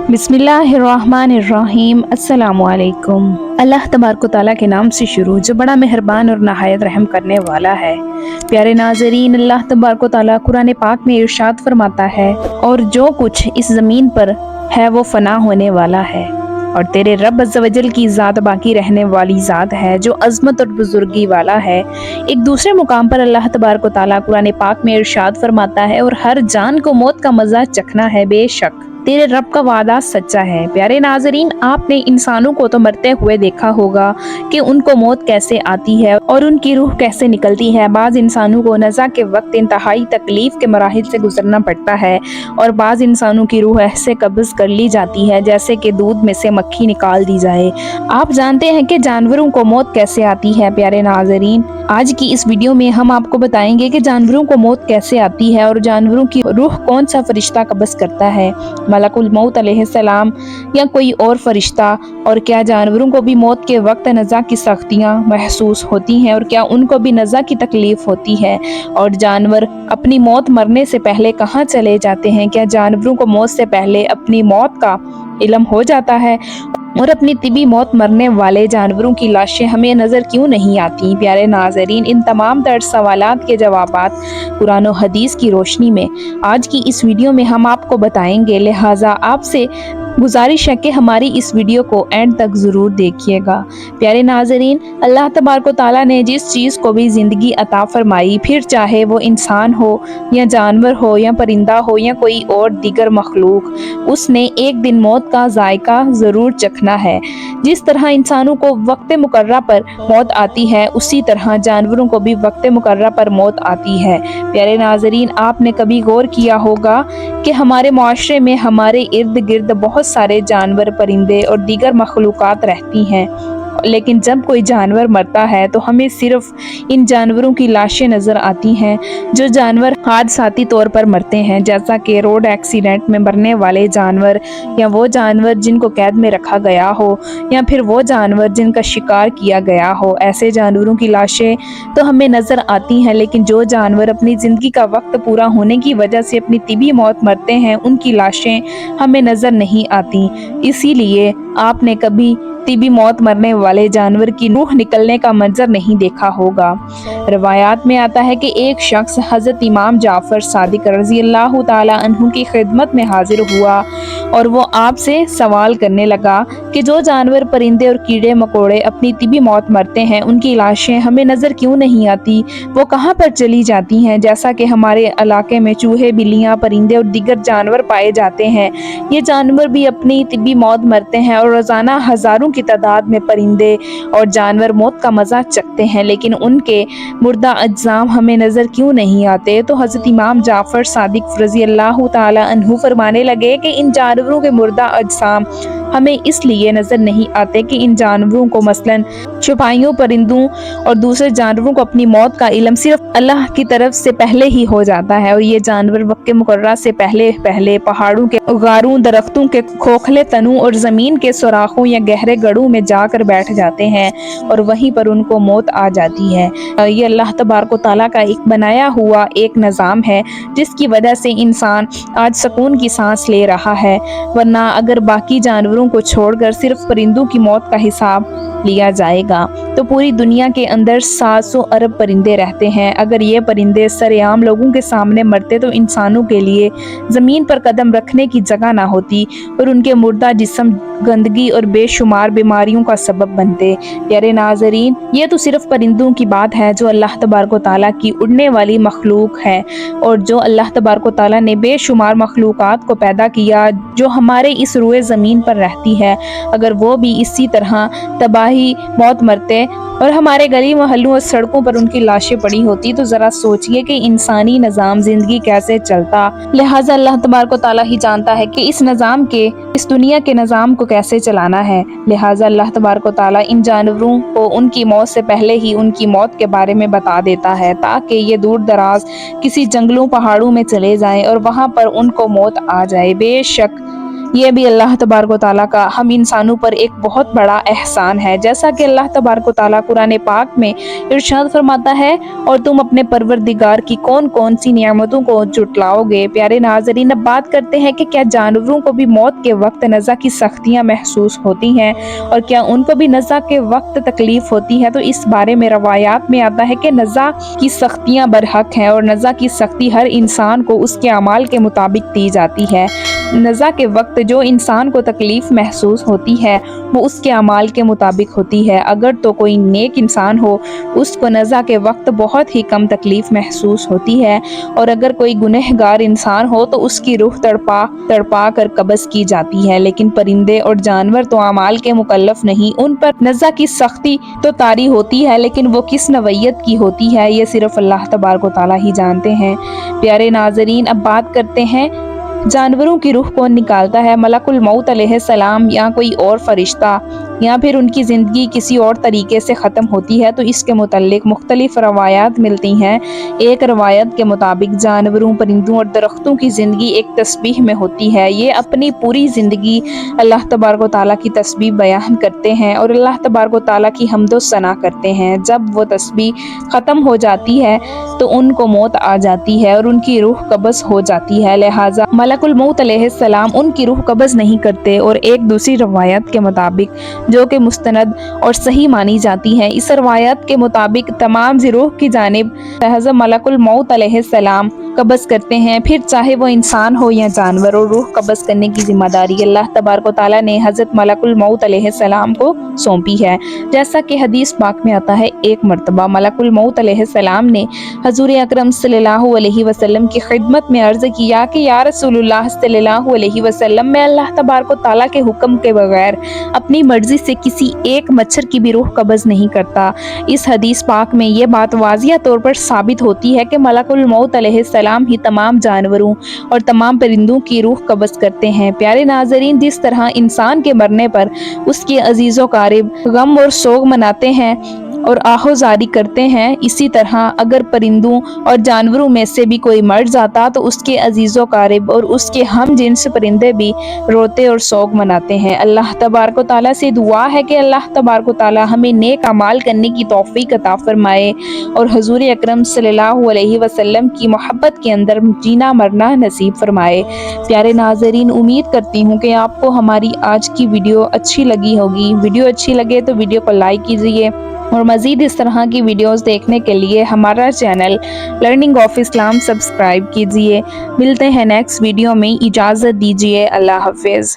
बिस्मिल्लाहिर्रहमानिर्रहीम। अस्सलामु अलैकुम। अल्लाह तबारक व तआला के नाम से शुरू जो बड़ा मेहरबान और नहायत रहम करने वाला है। प्यारे नाज़रीन, अल्लाह तबारक व तआला कुरान पाक में इरशाद फरमाता है, और जो कुछ इस ज़मीन पर है वो फना होने वाला है, और तेरे रब अज़्ज़ व जल की ज़ात बाकी रहने वाली ज़ात है जो अज़मत और बुजुर्गी वाला है। एक दूसरे मुकाम पर अल्लाह तबारक व तआला कुरान पाक में इरशाद फरमाता है, और हर जान को मौत का मज़ा चखना है, बेशक तेरे रब का वादा सच्चा है। प्यारे नाज़रीन, आपने इंसानों को तो मरते हुए देखा होगा कि उनको मौत कैसे आती है और उनकी रूह कैसे निकलती है। बाज़ इंसानों को नज़ा के वक्त इंतहाई तकलीफ़ के मराहिल से गुजरना पड़ता है, और बाज़ इंसानों की रूह ऐसे कब्ज़ कर ली जाती है जैसे कि दूध में से मक्खी निकाल दी जाए। आप जानते हैं कि जानवरों को मौत कैसे आती है? प्यारे नाज़रीन, आज की इस वीडियो में हम आपको बताएंगे कि जानवरों को मौत कैसे आती है और जानवरों की रूह कौन सा फरिश्ता कब्ज़ करता है, मलकुल मौत अलैहिस्सलाम या कोई और फरिश्ता। और क्या जानवरों को भी मौत के वक्त नज़ा की सख्तियाँ महसूस होती हैं, और क्या उनको भी नज़ा की तकलीफ़ होती है? और जानवर अपनी मौत मरने से पहले कहाँ चले जाते हैं? क्या जानवरों को मौत से पहले अपनी मौत का इल्म हो जाता है? और अपनी तिबी मौत मरने वाले जानवरों की लाशें हमें नज़र क्यों नहीं आती? प्यारे नाज़रीन, इन तमाम तर सवालात के जवाबात कुरान और हदीस की रोशनी में आज की इस वीडियो में हम आपको बताएंगे। लिहाजा आपसे गुजारिश है कि हमारी इस वीडियो को एंड तक ज़रूर देखिएगा। प्यारे नाज़रीन, अल्लाह तबारक व तआला ने जिस चीज़ को भी ज़िंदगी अता फरमाई, फिर चाहे वो इंसान हो या जानवर हो या परिंदा हो या कोई और दीगर मखलूक, उसने एक दिन मौत का जायका ज़रूर चखना है। जिस तरह इंसानों को वक्त मुकर्रा पर मौत आती है, उसी तरह जानवरों को भी वक्त मुकर्रा पर मौत आती है। प्यारे नाज़रीन, आपने कभी गौर किया होगा कि हमारे माशरे में हमारे इर्द गिर्द बहुत सारे जानवर, परिंदे और दीगर मखलूक़ात रहती हैं, लेकिन जब कोई जानवर मरता है तो हमें सिर्फ इन जानवरों की लाशें नज़र आती हैं। जो जानवर हादसाती तौर पर मरते हैं, जैसा कि रोड एक्सीडेंट में मरने वाले जानवर, या वो जानवर जिनको कैद में रखा गया हो, या फिर वो जानवर जिनका शिकार किया गया हो, ऐसे जानवरों की लाशें तो हमें नज़र आती हैं। लेकिन जो जानवर अपनी ज़िंदगी का वक्त पूरा होने की वजह से अपनी तिबी मौत मरते हैं, उनकी लाशें हमें नज़र नहीं आती। इसीलिए आपने कभी तिबी मौत मरने वाले जानवर की रूह निकलने का मंजर नहीं देखा होगा। रवायात में आता है कि एक शख्स हज़रत इमाम जाफ़र सादिक रज़ी अल्लाह ताला अन्हु की खिदमत में हाजिर हुआ, और वो आपसे सवाल करने लगा कि जो जानवर, परिंदे और कीड़े मकोड़े अपनी तिबी मौत मरते हैं, उनकी लाशें हमें नज़र क्यों नहीं आती? वो कहाँ पर चली जाती हैं? जैसा कि हमारे इलाके में चूहे, बिल्लियाँ, परिंदे और दीगर जानवर पाए जाते हैं, ये जानवर भी अपनी तिबी मौत मरते हैं, और रोज़ाना हज़ारों की तादाद में परिंदे और जानवर मौत का मज़ा चखते हैं, लेकिन उनके मुर्दा अज्साम हमें नज़र क्यों नहीं आते? तो हज़रत इमाम जाफ़र सादिक रज़ी अल्लाह ताला अन्हु फरमाने लगे कि इन जानवरों के मुर्दा अज्साम हमें इसलिए नज़र नहीं आते कि इन जानवरों को मसलन चौपाइयों, परिंदों और दूसरे जानवरों को अपनी मौत का इल्म सिर्फ अल्लाह की तरफ से पहले ही हो जाता है, और ये जानवर वक्त मुकर्रा से पहले पहले पहाड़ों के गारों, दरख्तों के खोखले तनों और ज़मीन के सुराखों या गहरे गढ़ों में जाकर बैठ जाते हैं, और वहीं पर उनको मौत आ जाती है। ये अल्लाह तबारक व तआला का एक बनाया हुआ एक निज़ाम है, जिसकी वजह से इंसान आज सुकून की सांस ले रहा है। वरना अगर बाकी जानवरों को छोड़कर सिर्फ परिंदों की मौत का हिसाब लिया जाएगा तो पूरी दुनिया के अंदर 700 अरब परिंदे रहते हैं। अगर ये परिंदे सरेआम लोगों के सामने मरते तो इंसानों के लिए ज़मीन पर कदम रखने की जगह ना होती, और उनके मुर्दा जिस्म गंदगी और बेशुमार बीमारियों का सबब बनते। प्यारे नाज़रीन, ये तो सिर्फ परिंदों की बात है जो अल्लाह तबारक व तआला की उड़ने वाली मखलूक है, और जो अल्लाह तबारक व तआला ने बेशुमार मखलूक़ात को पैदा किया जो हमारे इस रुए ज़मीन पर रहती है, अगर वो भी इसी तरह तबाही मौत मरते और हमारे गली मोहल्लों और सड़कों पर उनकी लाशें पड़ी होती, तो ज़रा सोचिए कि इंसानी निज़ाम ज़िंदगी कैसे चलता। लिहाजा अल्लाह तबारक व तआला ही जानता है कि इस निज़ाम के, इस दुनिया के निज़ाम को कैसे चलाना है। लिहाजा अल्लाह तबारक व तआला इन जानवरों को उनकी मौत से पहले ही उनकी मौत के बारे में बता देता है, ताकि ये दूर दराज किसी जंगलों, पहाड़ों में चले जाएं और वहाँ पर उनको मौत आ जाए। बेशक ये भी अल्लाह तबारक व तआला का हम इंसानों पर एक बहुत बड़ा एहसान है। जैसा कि अल्लाह तबारक व तआला कुरान पाक में इरशाद फरमाता है, और तुम अपने परवरदिगार की कौन कौन सी नियामतों को जुटलाओगे। प्यारे नाज़रीन, अब बात करते हैं कि क्या जानवरों को भी मौत के वक्त नज़ा की सख्तियाँ महसूस होती हैं, और क्या उनको भी नज़ा के वक्त तकलीफ होती है। तो इस बारे में रवायात में आता है कि नज़ा की सख्तियाँ बरहक हैं, और नज़ा की सख्ती हर इंसान को उसके अमाल के मुताबिक दी जाती है। नज़ा के वक्त जो इंसान को तकलीफ महसूस होती है वो उसके अमाल के मुताबिक होती है। अगर तो कोई नेक इंसान हो, उसको नज़ा के वक्त बहुत ही कम तकलीफ महसूस होती है, और अगर कोई गुनहगार इंसान हो तो उसकी रूह तड़पा तड़पा कर कब्ज़ की जाती है। लेकिन परिंदे और जानवर तो अमाल के मुकल्लफ नहीं, उन पर नज़ा की सख्ती तो तारी होती है, लेकिन वो किस नवैयत की होती है ये सिर्फ अल्लाह तबारक व तआला ही जानते हैं। प्यारे नाज़रीन, अब बात करते हैं जानवरों की रूह कौन निकालता है। मलकुल मौत अलैहिस्सलाम या कोई और फरिश्ता, या फिर उनकी ज़िंदगी किसी और तरीके से ख़त्म होती है। तो इसके मुतल्लिक मुख्तलिफ रवायात मिलती हैं। एक रवायत के मुताबिक जानवरों, परिंदों और दरख्तों की ज़िंदगी एक तस्बीह में होती है। ये अपनी पूरी ज़िंदगी अल्लाह तबारक व तआला की तस्बीह बयान करते हैं और अल्लाह तबारक व तआला की हम्दो सना करते हैं। जब वो तस्बीह ख़त्म हो जाती है तो उनको मौत आ जाती है और उनकी रूह कब्ज़ हो जाती है। लिहाजा मलकुल मौत अलैहिस्सलाम उनकी रूह कब्ज़ नहीं करते। और एक दूसरी रवायत के मुताबिक, जो कि मुस्तनद और सही मानी जाती है, इस रवायत के मुताबिक तमाम रूह की जानिब लिहाजा मलकुल मौत अलैहिस्सलाम कब्ज़ करते हैं। फिर चाहे वो इंसान हो या जानवर, और रूह कब्ज़ करने की जिम्मेदारी अल्लाह तबारक व तआला ने हज़रत मलकुल मौत अलैहिस्सलाम को सौंपी है। जैसा कि हदीस पाक में आता है, एक मरतबा मलकुल मौत अलैहिस्सलाम ने हजूर अकरम सल्लल्लाहु अलैहि वसल्लम की खिदमत में अर्ज़ किया कि या रसूलुल्लाह सल्लल्लाहु अलैहि वसल्लम, मैं अल्लाह तबारक व तआला के हुक्म के बगैर अपनी मर्जी से किसी एक मच्छर की भी रूह कब्ज़ नहीं करता। इस हदीस पाक में ये बात वाज़िया तौर पर साबित होती है कि मलकुल मौत अलैहिस्सलाम ही तमाम जानवरों और तमाम परिंदों की रूह कब्ज़ करते हैं। प्यारे नाज़रीन, जिस तरह इंसान के मरने पर उसके अजीज़ो क़रीब गम और सोग मनाते हैं और आहोजारी करते हैं, इसी तरह अगर परिंदों और जानवरों में से भी कोई मर जाता तो उसके अजीज़ो क़रीब और उसके हम जिन्स परिंदे भी रोते और सोग मनाते हैं। अल्लाह तबारक व तआला से दुआ है कि अल्लाह तबारक व तआला हमें नेक अमाल करने की तौफ़ीक अता फरमाए और हजूर अकरम सल्लल्लाहु अलैहि वसल्लम की मोहब्बत के अंदर जीना मरना नसीब फरमाए। प्यारे नाज़रीन, उम्मीद करती हूँ कि आपको हमारी आज की वीडियो अच्छी लगी होगी। वीडियो अच्छी लगे तो वीडियो को लाइक कीजिए, और मज़ीद इस तरह की वीडियोस देखने के लिए हमारा channel learning of Islam subscribe कीजिए। मिलते हैं नेक्स्ट वीडियो में, इजाज़त दीजिए। अल्लाह हाफ़िज़।